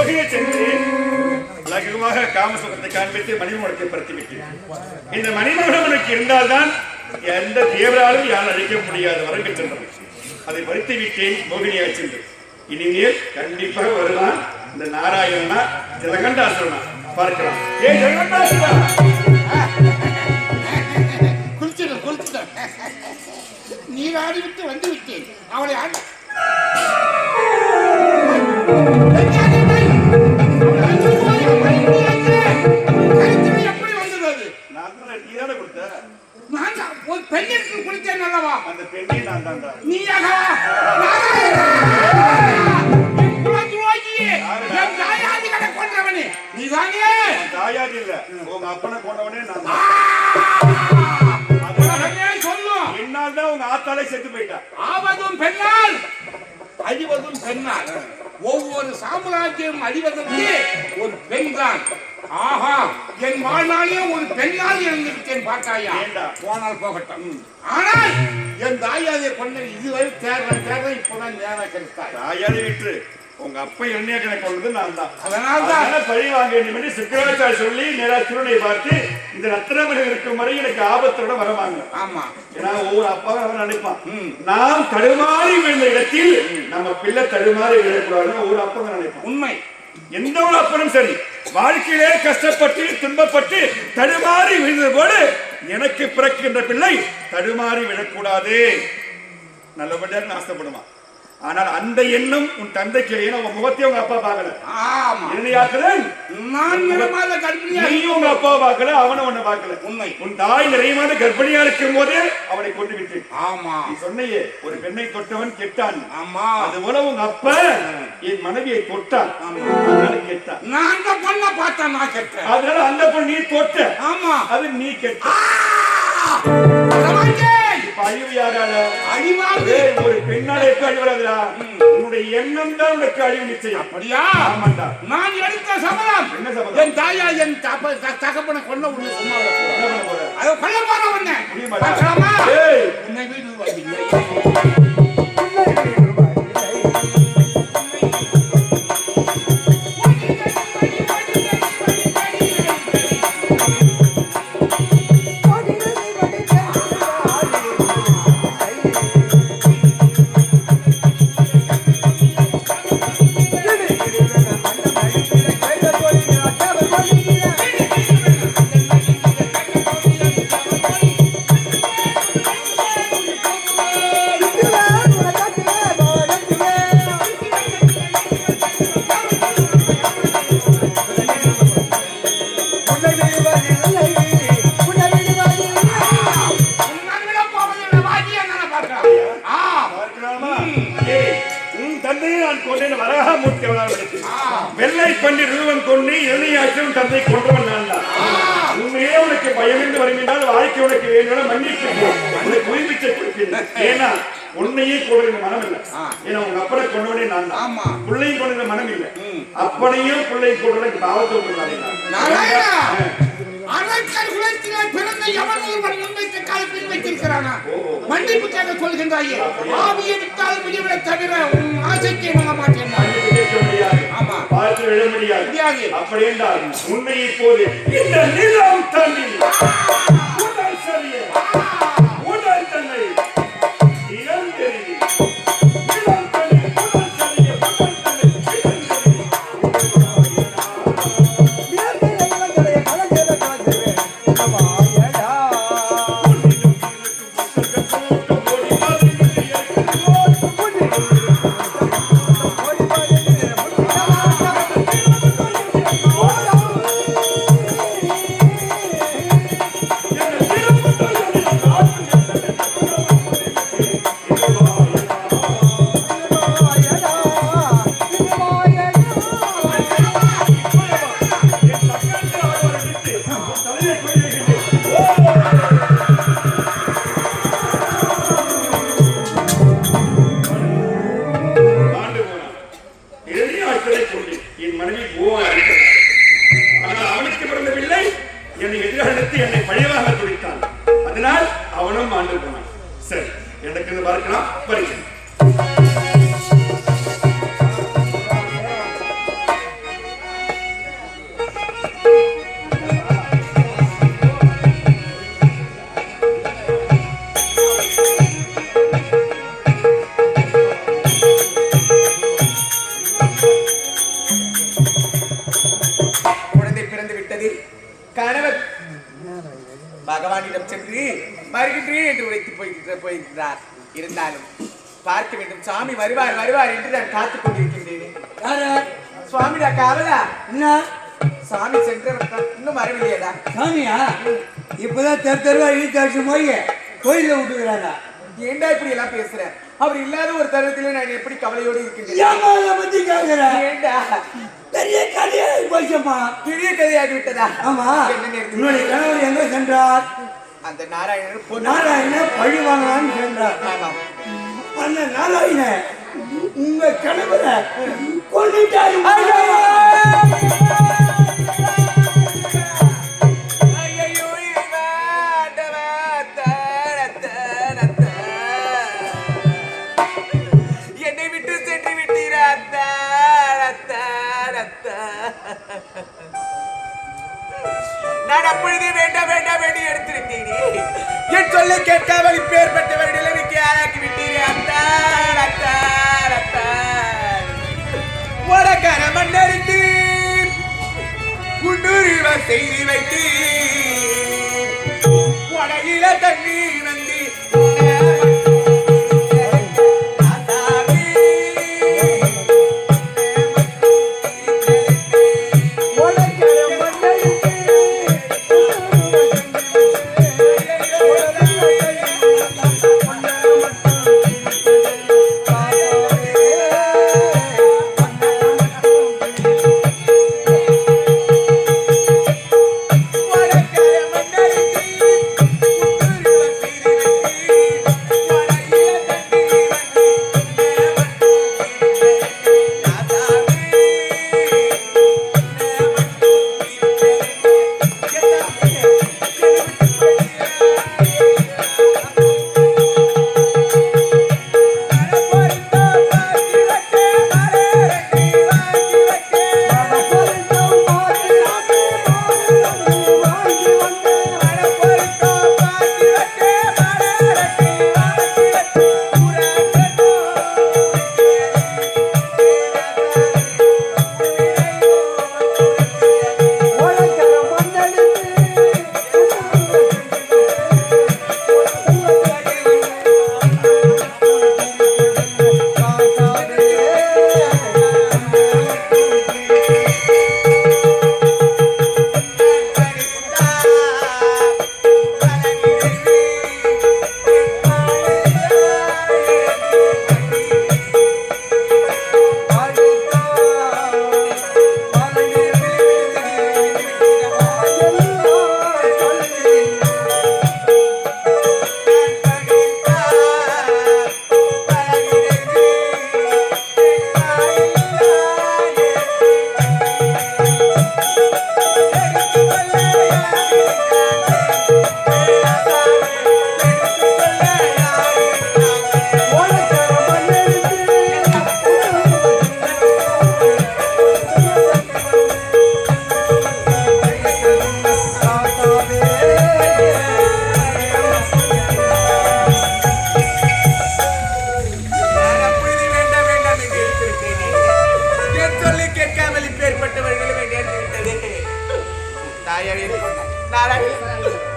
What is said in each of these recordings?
மோகியை சென்று லகுவாக காமசுகத்தை காண்பித்து மணிமூலத்தை படுத்திவிட்டேன். இந்த மணிமூலம் எனக்கு இருந்தால்தான் எந்த தேவராலும் யாரும் அழிக்க முடியாது வரம் பெற்றது. அதை பறித்து விட்டேன். மோகினியாக சென்று இனிமேல் கண்டிப்பாக வருவான். இந்த நாராயணனா ஜெகண்டாசுரனா பார்க்கலாம். ஏ ஜெகண்டாசுரா, குளிச்சிட நீர் ஆடி விட்டு வந்து விட்டேன். அவளை ஆடி பெண்ணிற்கு குளித்தேன் அல்லவா? அந்த பெண்ணை நான் தான். நீயாக கொண்டவனே நீதானே? தாயாதி இல்ல, உங்க அப்பனை கொண்டவனே நான் தான். சொல்லும் என்னால் தான் உங்க ஆத்தாலே செத்து போயிட்டா. ஆவதும் பெண்ணால் அழிவதும் பெண்ணால். ஒவ்வொரு சாம்ராஜ்யம் அழிவதற்கு ஒரு பெண் தான். ஆஹா, என் வாழ்நாளே ஒரு பெண்ணால் இருந்திருக்கேன் பார்த்தாயா? போனால் போகட்டும். ஆனால் என் தாயாதை கொண்ட இதுவரை தேர்தல் இப்பதான் நேரம் கிடைத்தாய். தாயாதை விட்டு உங்க அப்பா என்னைய கணக்கு கொண்டது நான் தான். அதனால்தான் பழி வாங்க வேண்டும் என்று சிக்கராச்சாரி சொல்லி நேரா திருடனை பார்த்து இந்த ரத்னமணி இருக்கும் வரை எனக்கு ஆபத்தோட வரவாங்க. ஆமா, ஏன்னா ஒவ்வொரு அப்பாவும் அவன் நினைப்பான், நாம் தடுமாறி விழுந்த இடத்தில் நம்ம பிள்ளை தடுமாறி விழக்கூடாதுன்னு ஒவ்வொரு அப்பா நினைப்பான். உண்மை. எந்த ஒரு அப்பனும் சரி, வாழ்க்கையிலே கஷ்டப்பட்டு துன்பப்பட்டு தடுமாறி விழுந்தது போல எனக்கு பிறக்கின்ற பிள்ளை தடுமாறி விழக்கூடாது, நல்லபடியாக ஆசைப்படுவான். ஆனால் அந்த எண்ணம் உன் தந்தைக்கு உன் முகத்தையும் உங்க அப்பா பார்க்கல. என்னையாக்குதன் நீயும் உங்க அப்பா பார்க்கல, அவனும் உன்னை பார்க்கல. உண்மை. உன் தாய் நிறைய கர்ப்பிணியா இருக்கும் போதே அவனை கொண்டு விட்டு. ஆமா, நீ சொன்னையே ஒரு பெண்ணை தொட்டவன் கெட்டான். ஆமா, அது போல உங்க அப்பா என் மனைவியை தொட்டான், அதனால கெட்டான். நான் அந்த பொண்ணை பார்த்தா நான் கெட்டேன், அதனால அந்த பொண்ணு நீ தொட்ட. ஆமா, அது நீ கெட்ட. அழிவு யாரால? அழிவாது ஒரு பெண்ணால எப்ப அழிவராதா? உன்னுடைய எண்ணம் தான் உனக்கு அழிவு நிச்சயம். அப்படியா? ஆமாண்டா. நான் எடுத்த சபதம். என்ன சபதம்? என் தாயா என் தகப்பனை கொல்ல உன்னை சும்மா அதை கொல்ல போற உன்னை பார்க்கலாமா? உன்னை வீடு வந்து வெள்ளை பண்ணி ரூபம் கொண்டு எண்ணையாச்சும் தந்தை கொண்டவன் நான் தான். உண்மையே உனக்கு பயமின்றி வருமென்றால் வாழ்க்கை உனக்கு வேணும் மன்னிப்பு உனக்கு உயிர்ப்பிச்சை கொடுப்பேன். ஏன்னா உன்னையே கொள்கிற மனம் இல்லை. ஏன்னா உங்க அப்பனை கொண்டவனே நான் தான். பிள்ளையும் கொள்கிற மனம் இல்லை. அப்பனையும் பிள்ளையும் கொள்கிற பாவத்தை மன்னிப்பு கேட்க சொல்கின்றாயே. ஆவியை விட்டால் முடிவிட தவிர ஆசைக்கு வாங்க மாட்டேன். பார்த்து விட முடியாது. அப்படி என்றால் உன்னை இப்போது இந்த நிலம் தண்ணி உடல் சரிய உடல் தன்னை இளம் தெரிவி நிலம் தண்ணி உடல் சரிய உடல் போயிருக்கிறார். இருந்தாலும் பார்க்க வேண்டும். சாமி வருவார் வருவார் என்று நான் காத்துக் கொண்டிருக்கின்றேன். சுவாமிடா காவலா என்ன சாமி சென்றவர் இன்னும் வரவில்லையடா. சாமியா இப்பதான் தெருவா இழுத்தாச்சு போய் கோயில விட்டுக்கிறாங்க. ஏண்டா இப்படி எல்லாம் பேசுற? அவர் இல்லாத ஒரு தருணத்திலே நான் எப்படி கவலையோடு இருக்கின்றேன்? பத்தி கேக்குறேன். ஏண்டா பெரிய கதையாகி போச்சம்மா. பெரிய கதையாகி விட்டதா? ஆமா. என்ன நேரத்தில் உன்னுடைய கணவர் எங்க சென்றார்? அந்த நாராயணன் நாராயணன் பழி வாங்கலான்னு சென்றார். ஆமாம். அந்த நாராயணன் உங்க கணவரை கொண்டுட்டாரு. என்னை விட்டு சென்று விட்டீரா? நான் அப்பொழுதே வேண்டாம் வேண்டாம் என்று எடுத்திருந்தீனே. என் சொல்லை கேட்காமல் இப்பேற்பட்டவர் நிலைமைக்கு ஆளாக்கி விட்டீரே. உடக்கர மண்ணறிந்து குண்டுரிவ செய்தி வைத்து உடகில தண்ணீர் வந்து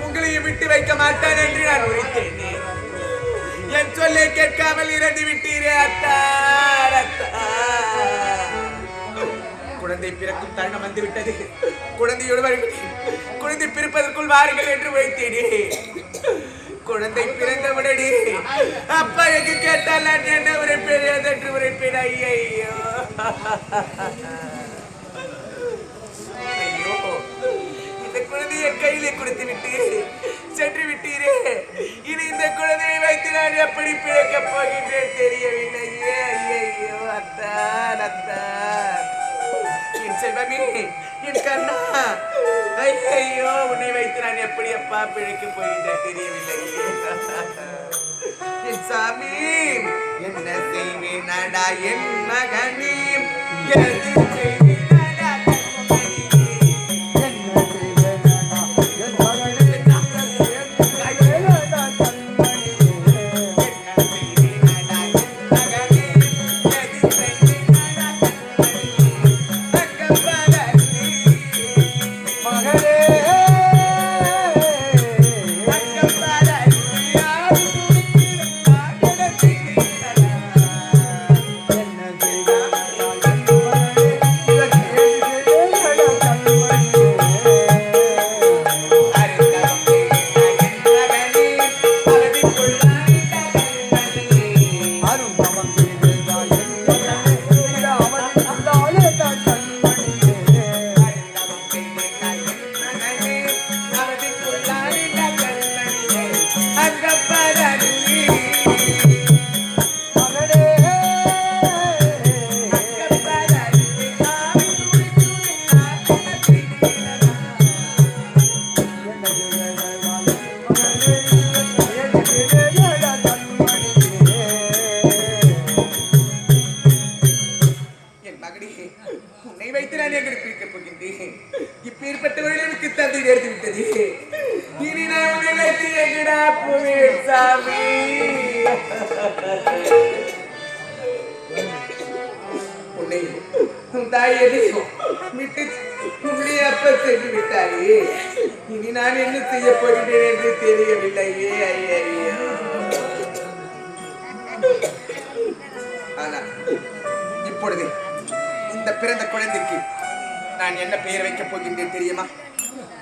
உங்களையும் விட்டு வைக்க மாட்டேன் என்று நான் உரைத்தேன். என் சொல்லை கேட்காமல் இறந்து விட்டீரே. குழந்தை பிறக்கும் தருணம் வந்து விட்டது. குழந்தையோடு வருகிறேன். குழந்தை பிறப்பதற்குள் வாருங்கள் என்று உரைத்தேனே. குழந்தை பிறந்தவுடனே அப்பா எங்க கேட்டால் நான் என்ன உரைப்பேன் என்று உரைப்பேன். ஐயோ இந்த குழந்தையை கையிலே கொடுத்து விட்டு சென்று விட்டீரே. இனி இந்த குழந்தையை வைத்து நான் எப்படி பிழைக்கப் போகின்றேன் தெரியவில்லை. ஐயோ அத்தான் அத்தான் என் செல்வமே, என் கண்ணா, ஐயோ உன்னை வைத்து நான் எப்படி அப்பா பிழைக்கப் போகின்றேன் தெரியவில்லை. என் சாமி என்ன செய்வேனடா என் மகனே, எது செய்வேனடா மகளே உன்னை உன் தாயையும் விட்டு உன்னுடைய அப்பா சென்று விட்டாயே. இனி நான் என்ன செய்ய போகிறேன் என்று தெரியவில்லையே. ஐயோ. ஆனால் இப்பொழுது இந்த பிறந்த குழந்தைக்கு நான் என்ன பெயர் வைக்கப் போகின்றேன் தெரியுமா?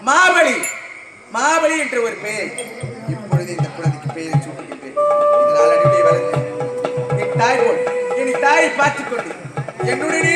மாபலி. மாபலி என்ற ஒரு பெயர் இப்பொழுது இந்த குழந்தைக்கு பெயரை சூட்டுகின்றேன். இதனால் அடிப்படை வளர்ந்து என் தாய் போல் என் தாயை பார்த்துக் கொண்டு என்னுடனே